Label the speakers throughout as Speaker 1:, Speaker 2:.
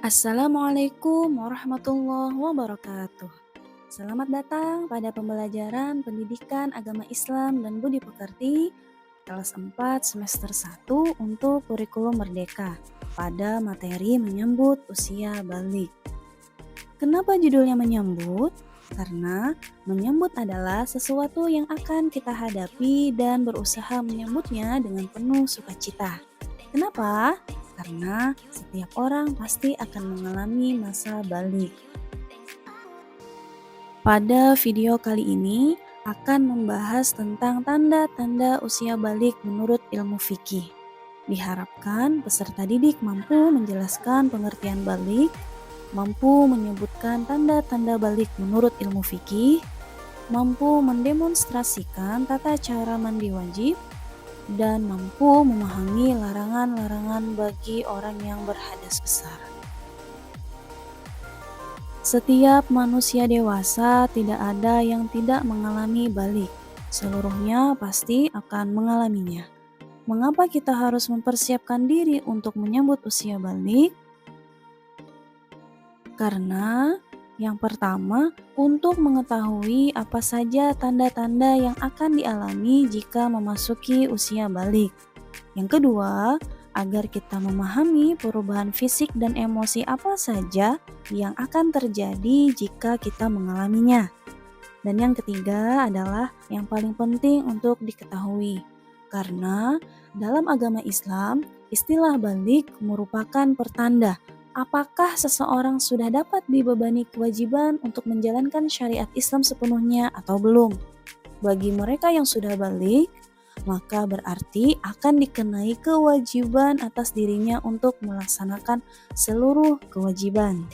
Speaker 1: Assalamualaikum warahmatullahi wabarakatuh. Selamat datang pada pembelajaran Pendidikan Agama Islam dan Budi Pekerti kelas 4 semester 1 untuk kurikulum Merdeka pada materi menyambut usia balik. Kenapa judulnya menyambut? Karena menyambut adalah sesuatu yang akan kita hadapi dan berusaha menyambutnya dengan penuh sukacita. Kenapa? Karena setiap orang pasti akan mengalami masa balik. Pada video kali ini akan membahas tentang tanda-tanda usia balik menurut ilmu fikih. Diharapkan peserta didik mampu menjelaskan pengertian balik, mampu menyebutkan tanda-tanda balik menurut ilmu fikih, mampu mendemonstrasikan tata cara mandi wajib, dan mampu memahami larangan-larangan bagi orang yang berhadas besar. Setiap manusia dewasa tidak ada yang tidak mengalami balik. Seluruhnya pasti akan mengalaminya. Mengapa kita harus mempersiapkan diri untuk menyambut usia balik? Karena yang pertama, untuk mengetahui apa saja tanda-tanda yang akan dialami jika memasuki usia balik. Yang kedua, agar kita memahami perubahan fisik dan emosi apa saja yang akan terjadi jika kita mengalaminya. Dan yang ketiga adalah yang paling penting untuk diketahui. Karena dalam agama Islam, istilah balik merupakan pertanda apakah seseorang sudah dapat dibebani kewajiban untuk menjalankan syariat Islam sepenuhnya atau belum. Bagi mereka yang sudah balik, maka berarti akan dikenai kewajiban atas dirinya untuk melaksanakan seluruh kewajiban.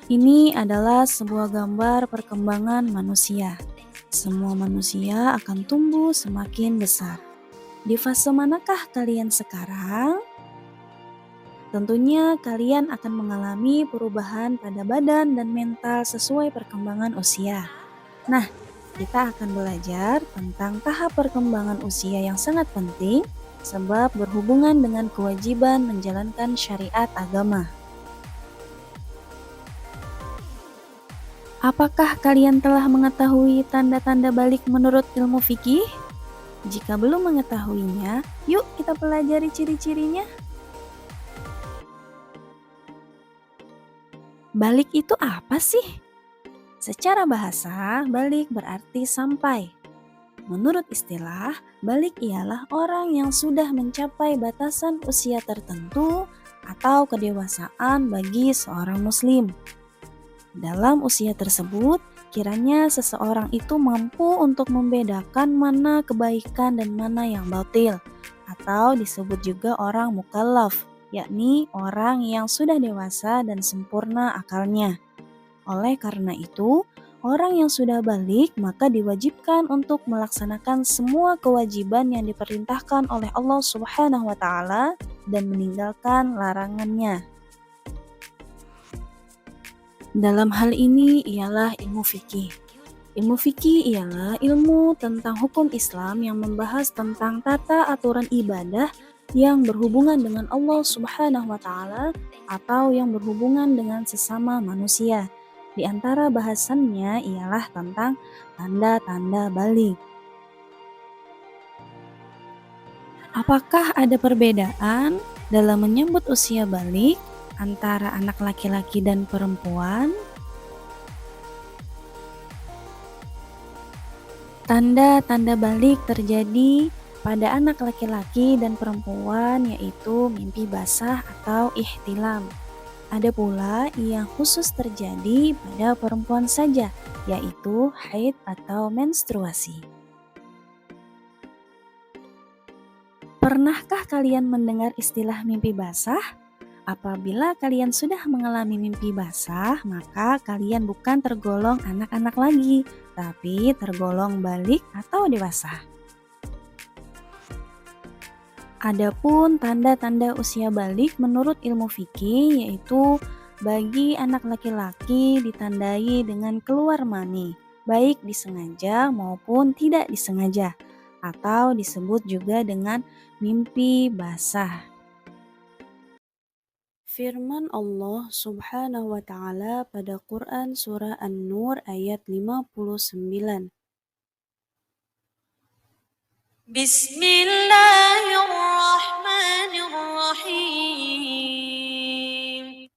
Speaker 1: Ini adalah sebuah gambar perkembangan manusia. Semua manusia akan tumbuh semakin besar. Di fase manakah kalian sekarang? Tentunya kalian akan mengalami perubahan pada badan dan mental sesuai perkembangan usia. Nah, kita akan belajar tentang tahap perkembangan usia yang sangat penting sebab berhubungan dengan kewajiban menjalankan syariat agama. Apakah kalian telah mengetahui tanda-tanda balik menurut ilmu fikih? Jika belum mengetahuinya, yuk kita pelajari ciri-cirinya. Balik itu apa sih? Secara bahasa, balik berarti sampai. Menurut istilah, balik ialah orang yang sudah mencapai batasan usia tertentu atau kedewasaan bagi seorang muslim. Dalam usia tersebut, kiranya seseorang itu mampu untuk membedakan mana kebaikan dan mana yang batil, atau disebut juga orang mukallaf, yakni orang yang sudah dewasa dan sempurna akalnya. Oleh karena itu, orang yang sudah balik maka diwajibkan untuk melaksanakan semua kewajiban yang diperintahkan oleh Allah Subhanahu wa taala dan meninggalkan larangannya. Dalam hal ini ialah ilmu fikih. Ilmu fikih ialah ilmu tentang hukum Islam yang membahas tentang tata aturan ibadah yang berhubungan dengan Allah Subhanahu wa taala atau yang berhubungan dengan sesama manusia. Di antara bahasannya ialah tentang tanda-tanda balik. Apakah ada perbedaan dalam menyambut usia balik antara anak laki-laki dan perempuan? Tanda-tanda balik terjadi pada anak laki-laki dan perempuan yaitu mimpi basah atau ihtilam. Ada pula yang khusus terjadi pada perempuan saja, yaitu haid atau menstruasi. Pernahkah kalian mendengar istilah mimpi basah? Apabila kalian sudah mengalami mimpi basah, maka kalian bukan tergolong anak-anak lagi, tapi tergolong balik atau dewasa. Adapun tanda-tanda usia balik menurut ilmu fikih yaitu bagi anak laki-laki ditandai dengan keluar mani, baik disengaja maupun tidak disengaja, atau disebut juga dengan mimpi basah. Firman Allah Subhanahu wa Ta'ala pada Quran Surah An-Nur ayat 59.
Speaker 2: Bismillahirrahmanirrahim.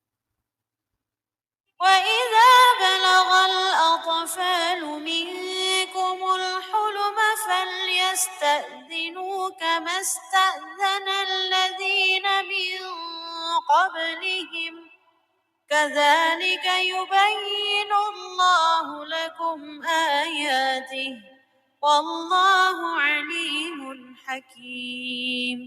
Speaker 2: وإذا بلغ الأطفال منكم الحلم فليستأذنوا كما استأذن الذين من قبلهم كذلك يبين الله لكم آياته والله عليم حكيم.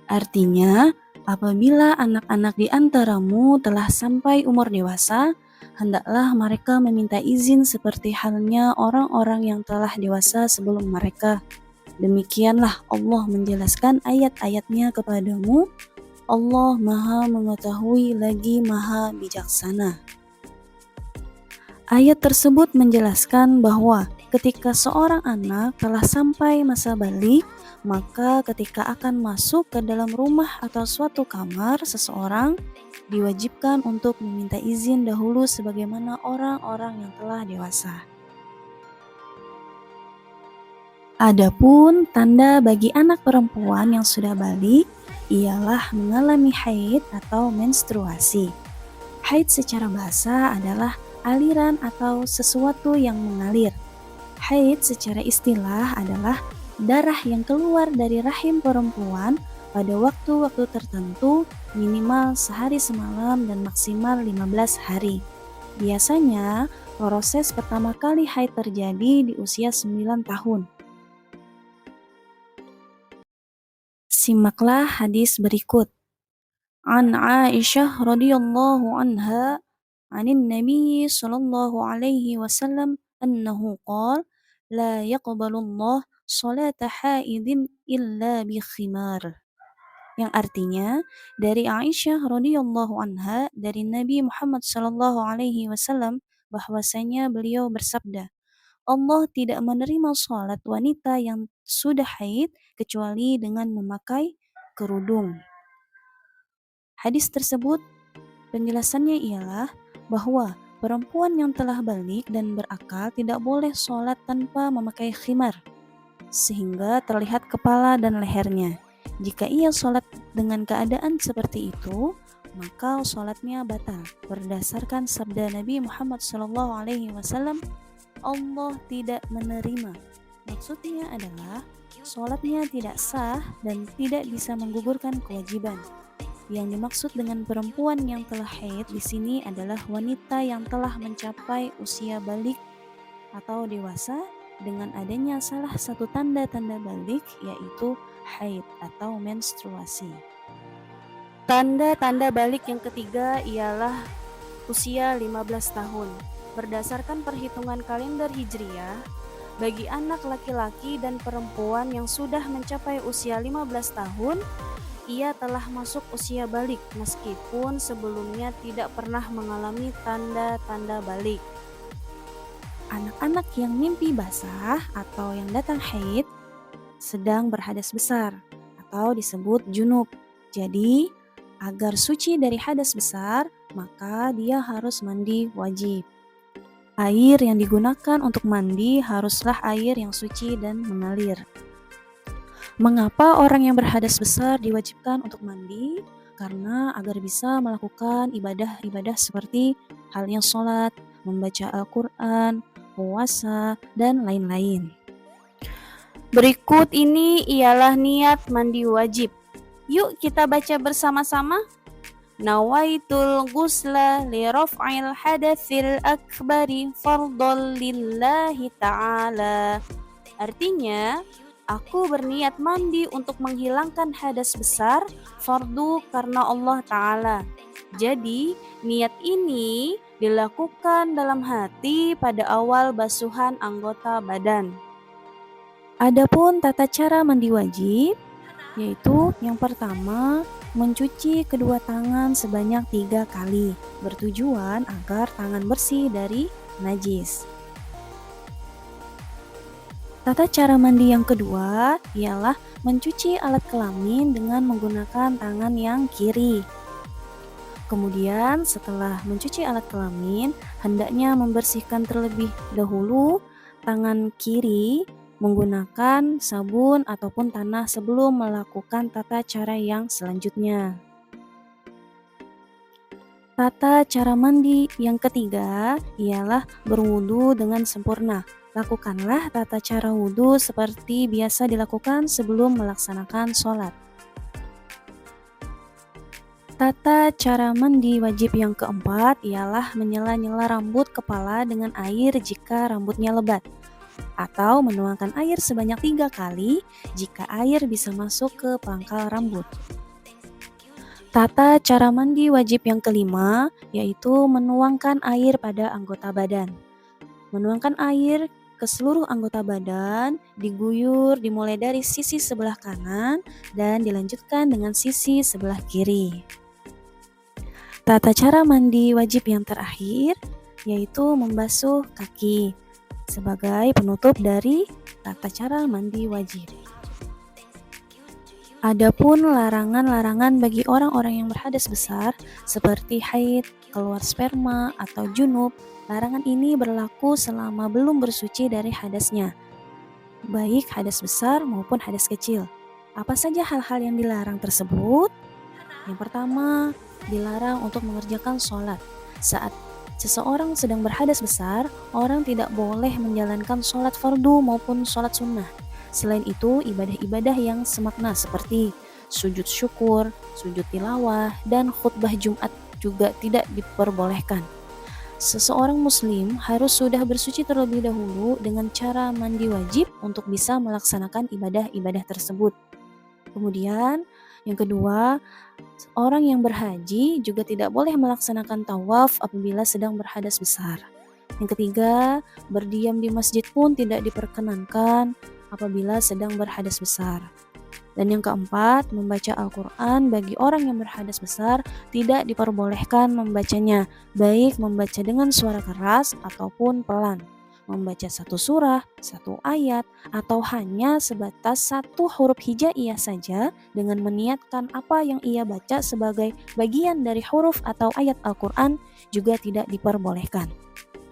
Speaker 1: Artinya, apabila anak-anak di antaramu telah sampai umur dewasa, hendaklah mereka meminta izin seperti halnya orang-orang yang telah dewasa sebelum mereka. Demikianlah Allah menjelaskan ayat-ayatnya kepadamu. Allah Maha Mengetahui lagi Maha Bijaksana. Ayat tersebut menjelaskan bahwa ketika seorang anak telah sampai masa balik, maka ketika akan masuk ke dalam rumah atau suatu kamar seseorang, diwajibkan untuk meminta izin dahulu sebagaimana orang-orang yang telah dewasa. Adapun tanda bagi anak perempuan yang sudah balik ialah mengalami haid atau menstruasi. Haid secara bahasa adalah aliran atau sesuatu yang mengalir. Haid secara istilah adalah darah yang keluar dari rahim perempuan pada waktu-waktu tertentu minimal sehari semalam dan maksimal 15 hari. Biasanya proses pertama kali haid terjadi di usia 9 tahun. Simaklah hadis berikut. An Aisyah radhiyallahu anha anin Nabi sallallahu alaihi wasallam annahu qala la yaqbalullah salata haidin illa bi khimar. Yang artinya dari Aisyah radhiyallahu anha dari Nabi Muhammad sallallahu alaihi wasallam bahwasanya beliau bersabda, Allah tidak menerima salat wanita yang sudah haid kecuali dengan memakai kerudung. Hadis tersebut penjelasannya ialah bahwa perempuan yang telah balik dan berakal tidak boleh sholat tanpa memakai khimar, sehingga terlihat kepala dan lehernya. Jika ia sholat dengan keadaan seperti itu, maka sholatnya batal. Berdasarkan sabda Nabi Muhammad SAW, Allah tidak menerima. Maksudnya adalah sholatnya tidak sah dan tidak bisa menggugurkan kewajiban. Yang dimaksud dengan perempuan yang telah haid di sini adalah wanita yang telah mencapai usia balik atau dewasa dengan adanya salah satu tanda-tanda balik yaitu haid atau menstruasi. Tanda-tanda balik yang ketiga ialah usia 15 tahun. Berdasarkan perhitungan kalender Hijriah, bagi anak laki-laki dan perempuan yang sudah mencapai usia 15 tahun, ia telah masuk usia balik meskipun sebelumnya tidak pernah mengalami tanda-tanda balik. Anak-anak yang mimpi basah atau yang datang haid sedang berhadas besar atau disebut junub. Jadi, agar suci dari hadas besar, maka dia harus mandi wajib. Air yang digunakan untuk mandi haruslah air yang suci dan mengalir. Mengapa orang yang berhadas besar diwajibkan untuk mandi? Karena agar bisa melakukan ibadah-ibadah seperti halnya sholat, membaca Al-Quran, puasa, dan lain-lain. Berikut ini ialah niat mandi wajib. Yuk kita baca bersama-sama. Nawaitul ghusla li raf'il hadatsil akbari fardhon lillahi ta'ala. Artinya, aku berniat mandi untuk menghilangkan hadas besar, fardu karena Allah Ta'ala. Jadi, niat ini dilakukan dalam hati pada awal basuhan anggota badan. Adapun tata cara mandi wajib, yaitu yang pertama, mencuci kedua tangan sebanyak 3 kali, bertujuan agar tangan bersih dari najis. Tata cara mandi yang kedua ialah mencuci alat kelamin dengan menggunakan tangan yang kiri. Kemudian setelah mencuci alat kelamin, hendaknya membersihkan terlebih dahulu tangan kiri menggunakan sabun ataupun tanah sebelum melakukan tata cara yang selanjutnya. Tata cara mandi yang ketiga ialah berwudu dengan sempurna. Lakukanlah tata cara wudu seperti biasa dilakukan sebelum melaksanakan sholat. Tata cara mandi wajib yang keempat ialah menyela-nyela rambut kepala dengan air jika rambutnya lebat, atau menuangkan air sebanyak 3 kali jika air bisa masuk ke pangkal rambut. Tata cara mandi wajib yang kelima yaitu menuangkan air pada anggota badan. Menuangkan air ke seluruh anggota badan, diguyur dimulai dari sisi sebelah kanan dan dilanjutkan dengan sisi sebelah kiri. Tata cara mandi wajib yang terakhir yaitu membasuh kaki sebagai penutup dari tata cara mandi wajib. Adapun larangan-larangan bagi orang-orang yang berhadas besar seperti haid, keluar sperma, atau junub, larangan ini berlaku selama belum bersuci dari hadasnya, baik hadas besar maupun hadas kecil. Apa saja hal-hal yang dilarang tersebut? Yang pertama, dilarang untuk mengerjakan sholat. Saat seseorang sedang berhadas besar, orang tidak boleh menjalankan sholat fardu maupun sholat sunnah. Selain itu, ibadah-ibadah yang semakna seperti sujud syukur, sujud tilawah, dan khutbah Jumat juga tidak diperbolehkan. Seseorang muslim harus sudah bersuci terlebih dahulu dengan cara mandi wajib untuk bisa melaksanakan ibadah-ibadah tersebut. Kemudian, yang kedua, orang yang berhaji juga tidak boleh melaksanakan tawaf apabila sedang berhadas besar. Yang ketiga, berdiam di masjid pun tidak diperkenankan apabila sedang berhadas besar. Dan yang keempat, membaca Al-Quran bagi orang yang berhadas besar tidak diperbolehkan membacanya, baik membaca dengan suara keras ataupun pelan. Membaca satu surah, satu ayat, atau hanya sebatas satu huruf hijaiyah saja dengan meniatkan apa yang ia baca sebagai bagian dari huruf atau ayat Al-Quran juga tidak diperbolehkan.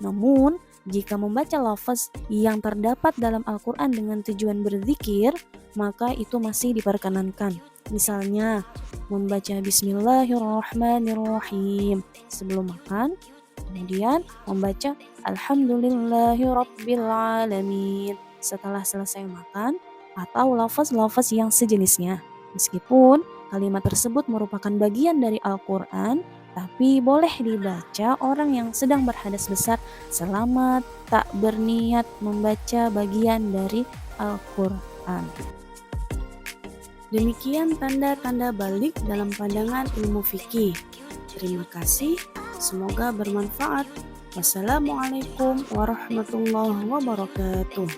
Speaker 1: Namun, jika membaca lafaz yang terdapat dalam Al-Quran dengan tujuan berzikir, maka itu masih diperkenankan. Misalnya, membaca Bismillahirrahmanirrahim sebelum makan, kemudian membaca Alhamdulillahirrabbilalamin setelah selesai makan, atau lafaz-lafaz yang sejenisnya. Meskipun kalimat tersebut merupakan bagian dari Al-Quran, tapi boleh dibaca orang yang sedang berhadas besar selama tak berniat membaca bagian dari Al-Quran. Demikian tanda-tanda balik dalam pandangan ilmu fikih. Terima kasih. Semoga bermanfaat. Wassalamualaikum warahmatullahi wabarakatuh.